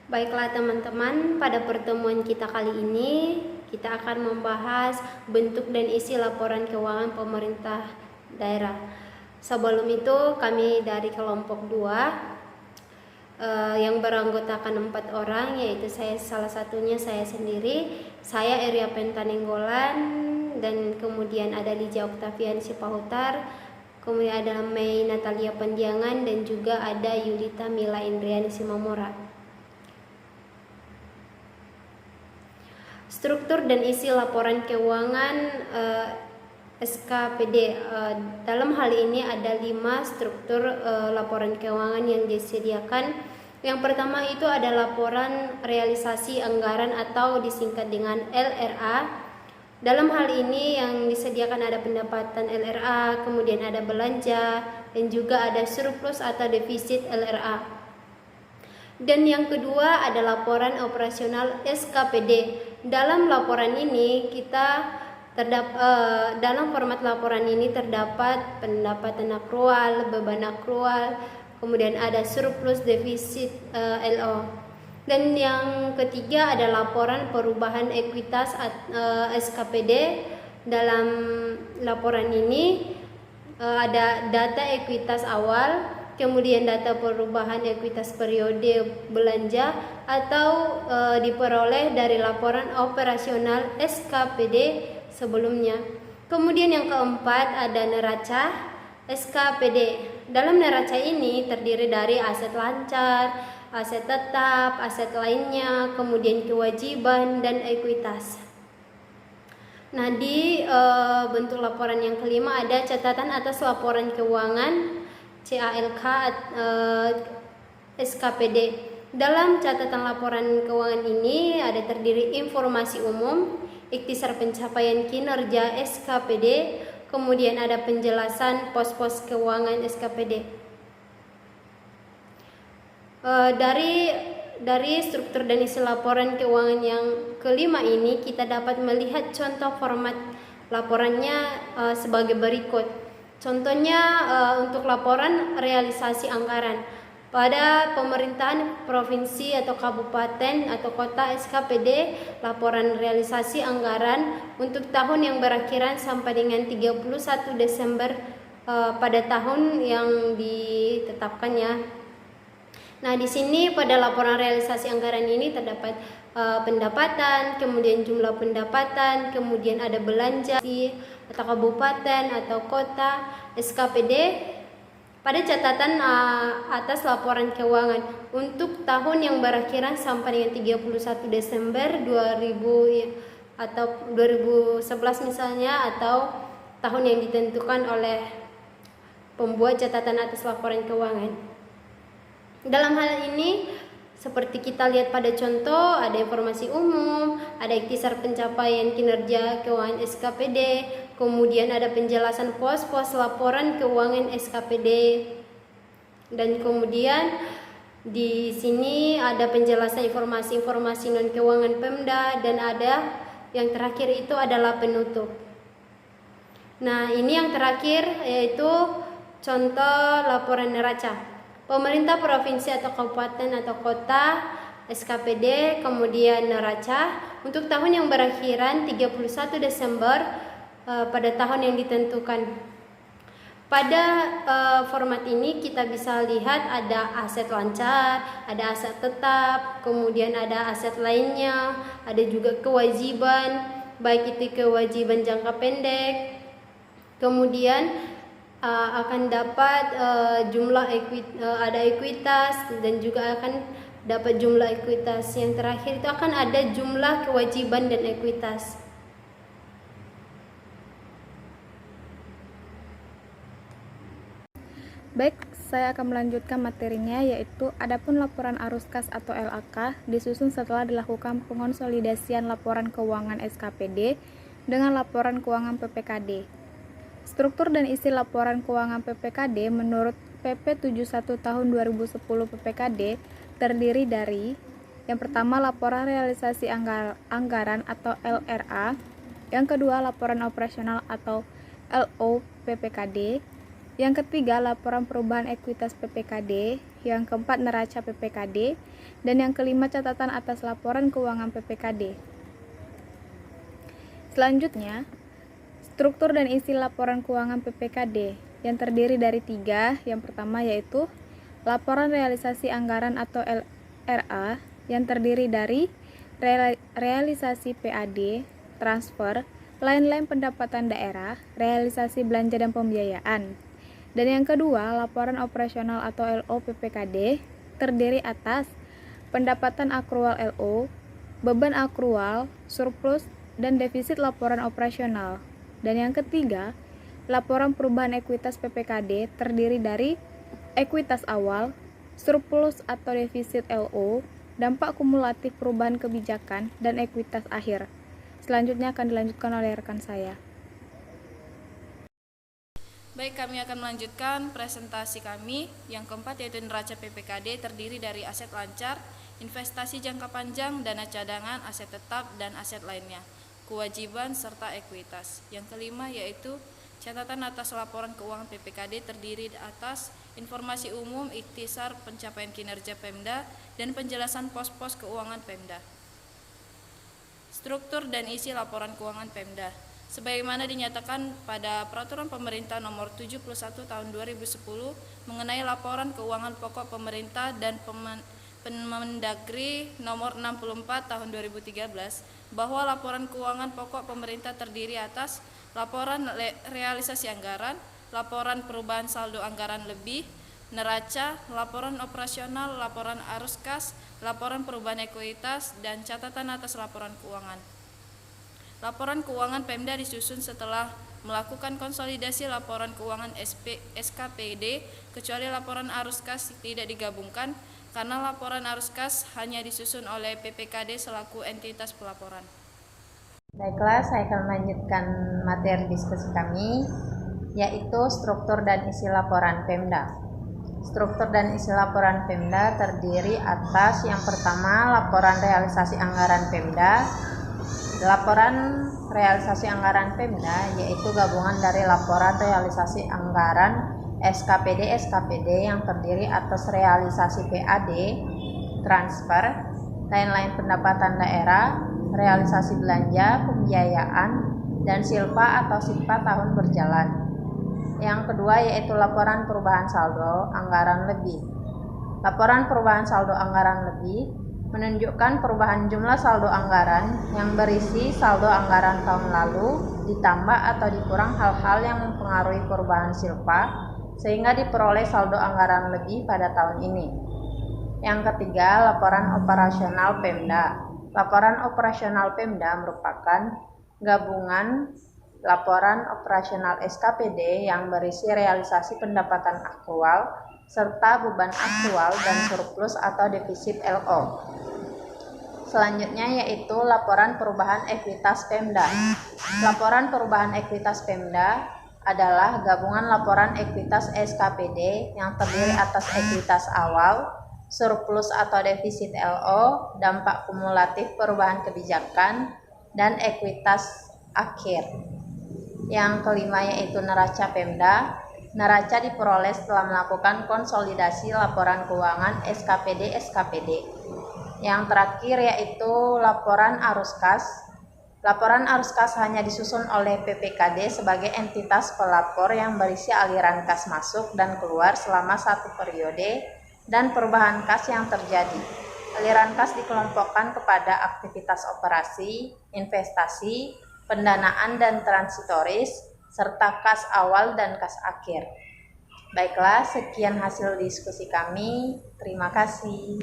Baiklah teman-teman, pada pertemuan kita kali ini kita akan membahas bentuk dan isi laporan keuangan pemerintah daerah. Sebelum itu kami dari kelompok 2 yang beranggotakan 4 orang, yaitu saya salah satunya saya sendiri, saya Eria Pentanenggolan, dan kemudian ada Lija Oktavian Sipahutar, kemudian ada Mei Natalia Pandiangan, dan juga ada Yulita Mila Indriani Simamora. Struktur dan isi laporan keuangan SKPD. Dalam hal ini ada 5 struktur laporan keuangan yang disediakan. Yang pertama itu ada laporan realisasi anggaran atau disingkat dengan LRA. Dalam hal ini yang disediakan ada pendapatan LRA, kemudian ada belanja, dan juga ada surplus atau defisit LRA. Dan yang kedua ada laporan operasional SKPD. Dalam laporan ini dalam format laporan ini terdapat pendapatan akrual, beban akrual, kemudian ada surplus defisit LO. Dan yang ketiga ada laporan perubahan ekuitas SKPD. Dalam laporan ini ada data ekuitas awal, kemudian data perubahan ekuitas periode belanja atau diperoleh dari laporan operasional SKPD sebelumnya. Kemudian yang keempat ada neraca SKPD. Dalam neraca ini terdiri dari aset lancar, aset tetap, aset lainnya, kemudian kewajiban dan ekuitas. Nah, di bentuk laporan yang kelima ada catatan atas laporan keuangan CALK SKPD. Dalam catatan laporan keuangan ini ada terdiri informasi umum, ikhtisar pencapaian kinerja SKPD, kemudian ada penjelasan pos-pos keuangan SKPD. Dari struktur dan isi laporan keuangan yang kelima ini kita dapat melihat contoh format laporannya sebagai berikut. Contohnya untuk laporan realisasi anggaran pada pemerintahan provinsi atau kabupaten atau kota SKPD, laporan realisasi anggaran untuk tahun yang berakhiran sampai dengan 31 Desember pada tahun yang ditetapkannya. Nah, di sini pada laporan realisasi anggaran ini terdapat pendapatan, kemudian jumlah pendapatan, kemudian ada belanja atau kabupaten atau kota SKPD pada catatan atas laporan keuangan untuk tahun yang berakhiran sampai dengan 31 Desember 2000 atau 2011 misalnya, atau tahun yang ditentukan oleh pembuat catatan atas laporan keuangan. Dalam hal ini seperti kita lihat pada contoh, ada informasi umum, ada ikhtisar pencapaian kinerja keuangan SKPD, kemudian ada penjelasan pos-pos laporan keuangan SKPD, dan kemudian di sini ada penjelasan informasi-informasi non keuangan Pemda, dan ada yang terakhir itu adalah penutup. Nah, ini yang terakhir yaitu contoh laporan neraca. Pemerintah provinsi atau kabupaten atau kota SKPD, kemudian neraca untuk tahun yang berakhiran 31 Desember pada tahun yang ditentukan. Pada format ini kita bisa lihat ada aset lancar, ada aset tetap, kemudian ada aset lainnya, ada juga kewajiban, baik itu kewajiban jangka pendek, kemudian akan dapat jumlah ada ekuitas, dan juga akan dapat jumlah ekuitas. Yang terakhir itu akan ada jumlah kewajiban dan ekuitas. Baik, saya akan melanjutkan materinya, yaitu adapun laporan arus kas atau LAK disusun setelah dilakukan pengonsolidasian laporan keuangan SKPD dengan laporan keuangan PPKD. Struktur dan isi laporan keuangan PPKD menurut PP 71 tahun 2010 PPKD terdiri dari yang pertama laporan realisasi anggaran atau LRA, yang kedua laporan operasional atau LO PPKD, yang ketiga laporan perubahan ekuitas PPKD, yang keempat neraca PPKD, dan yang kelima catatan atas laporan keuangan PPKD. Selanjutnya, struktur dan isi laporan keuangan PPKD yang terdiri dari 3. Yang pertama yaitu laporan realisasi anggaran atau LRA yang terdiri dari realisasi PAD, transfer, lain-lain pendapatan daerah, realisasi belanja dan pembiayaan. Dan yang kedua, laporan operasional atau LO PPKD terdiri atas pendapatan akrual LO, beban akrual, surplus, dan defisit laporan operasional. Dan yang ketiga, laporan perubahan ekuitas PPKD terdiri dari ekuitas awal, surplus atau defisit LO, dampak kumulatif perubahan kebijakan, dan ekuitas akhir. Selanjutnya akan dilanjutkan oleh rekan saya. Baik, kami akan melanjutkan presentasi kami. Yang keempat yaitu neraca PPKD terdiri dari aset lancar, investasi jangka panjang, dana cadangan, aset tetap, dan aset lainnya, kewajiban, serta ekuitas. Yang kelima yaitu catatan atas laporan keuangan PPKD terdiri atas informasi umum, ikhtisar pencapaian kinerja Pemda, dan penjelasan pos-pos keuangan Pemda. Struktur dan isi laporan keuangan Pemda. Sebagaimana dinyatakan pada Peraturan Pemerintah Nomor 71 Tahun 2010 mengenai laporan keuangan pokok pemerintah dan Permendagri Nomor 64 Tahun 2013 bahwa laporan keuangan pokok pemerintah terdiri atas laporan realisasi anggaran, laporan perubahan saldo anggaran lebih, neraca, laporan operasional, laporan arus kas, laporan perubahan ekuitas, dan catatan atas laporan keuangan. Laporan keuangan Pemda disusun setelah melakukan konsolidasi laporan keuangan SKPD, kecuali laporan arus kas tidak digabungkan, karena laporan arus kas hanya disusun oleh PPKD selaku entitas pelaporan. Baiklah, saya akan melanjutkan materi diskusi kami, yaitu struktur dan isi laporan Pemda. Struktur dan isi laporan Pemda terdiri atas yang pertama laporan realisasi anggaran Pemda. Laporan realisasi anggaran Pemda yaitu gabungan dari laporan realisasi anggaran SKPD yang terdiri atas realisasi PAD, transfer, lain-lain pendapatan daerah, realisasi belanja, pembiayaan, dan silpa atau SIPA tahun berjalan. Yang kedua yaitu laporan perubahan saldo anggaran lebih. Laporan perubahan saldo anggaran lebih menunjukkan perubahan jumlah saldo anggaran yang berisi saldo anggaran tahun lalu ditambah atau dikurang hal-hal yang mempengaruhi perubahan silpa sehingga diperoleh saldo anggaran lebih pada tahun ini. Yang ketiga, laporan operasional Pemda. Laporan operasional Pemda merupakan gabungan laporan operasional SKPD yang berisi realisasi pendapatan aktual serta beban aktual dan surplus atau defisit LO. Selanjutnya yaitu laporan perubahan ekuitas Pemda. Laporan perubahan ekuitas Pemda adalah gabungan laporan ekuitas SKPD yang terdiri atas ekuitas awal, surplus atau defisit LO, dampak kumulatif perubahan kebijakan, dan ekuitas akhir. Yang kelima yaitu neraca Pemda. Neraca diperoleh setelah melakukan konsolidasi laporan keuangan SKPD. Yang terakhir yaitu laporan arus kas. Laporan arus kas hanya disusun oleh PPKD sebagai entitas pelapor yang berisi aliran kas masuk dan keluar selama satu periode dan perubahan kas yang terjadi. Aliran kas dikelompokkan kepada aktivitas operasi, investasi, pendanaan dan transitoris, serta kas awal dan kas akhir. Baiklah, sekian hasil diskusi kami. Terima kasih.